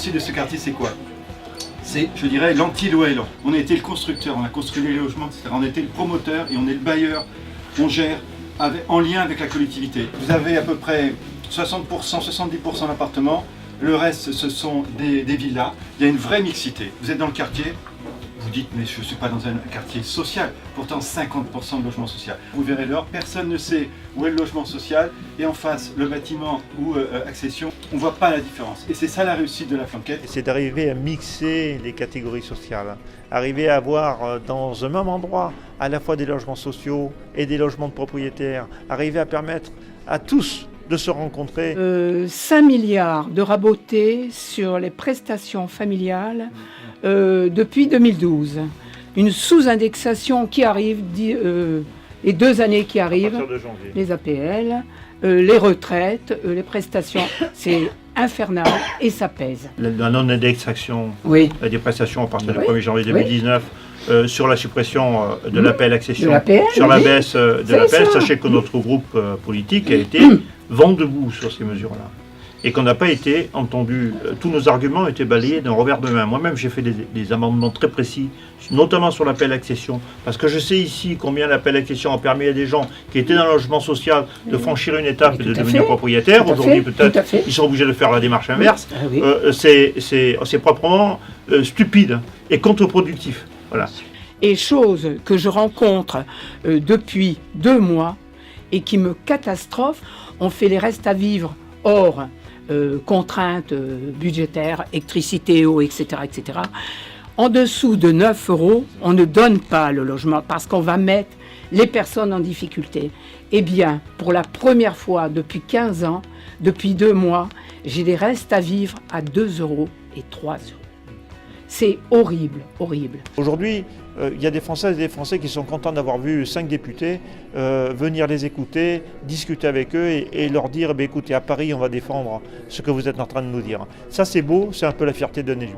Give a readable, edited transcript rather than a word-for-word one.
réussite de ce quartier, c'est quoi? C'est, je dirais, l'anti-Loël. On a été le constructeur, on a construit les logements, etc. On a été le promoteur et on est le bailleur. On gère en lien avec la collectivité. Vous avez à peu près 60%, 70% d'appartements. Le reste, ce sont des villas. Il y a une vraie mixité. Vous êtes dans le quartier, vous dites, mais je ne suis pas dans un quartier social. Pourtant, 50% de logement social. Vous verrez dehors, personne ne sait où est le logement social. Et en face, le bâtiment ou accession, on ne voit pas la différence. Et c'est ça la réussite de la Flanquette. C'est d'arriver à mixer les catégories sociales. Arriver à avoir dans un même endroit à la fois des logements sociaux et des logements de propriétaires. Arriver à permettre à tous de se rencontrer. 5 milliards de rabotés sur les prestations familiales depuis 2012. Une sous-indexation qui arrive, les 2 années qui arrivent, les APL, les retraites, les prestations, c'est infernal et ça pèse. La non-indexation des prestations à partir du 1er janvier 2019, sur la suppression de l'APL accession, sur la baisse de l'APL, sachez que notre groupe politique a été vent debout sur ces mesures-là. Et qu'on n'a pas été entendu, tous nos arguments ont été balayés d'un revers de main. Moi-même, j'ai fait des amendements très précis, notamment sur l'appel accession, parce que je sais ici combien l'appel accession a permis à des gens qui étaient dans le logement social de franchir une étape et de devenir propriétaires. Aujourd'hui, peut-être, ils sont obligés de faire la démarche inverse. C'est proprement stupide et contre-productif. Voilà. Et chose que je rencontre depuis 2 mois et qui me catastrophe, on fait les restes à vivre hors contraintes budgétaires, électricité, eau, etc., etc. En dessous de 9 €, on ne donne pas le logement parce qu'on va mettre les personnes en difficulté. Eh bien, pour la première fois depuis 15 ans, depuis 2 mois, j'ai des restes à vivre à 2 € et 3 €. C'est horrible, horrible. Aujourd'hui, il y a des Françaises et des Français qui sont contents d'avoir vu 5 députés venir les écouter, discuter avec eux et leur dire écoutez, à Paris, on va défendre ce que vous êtes en train de nous dire. Ça, c'est beau, c'est un peu la fierté de Neju.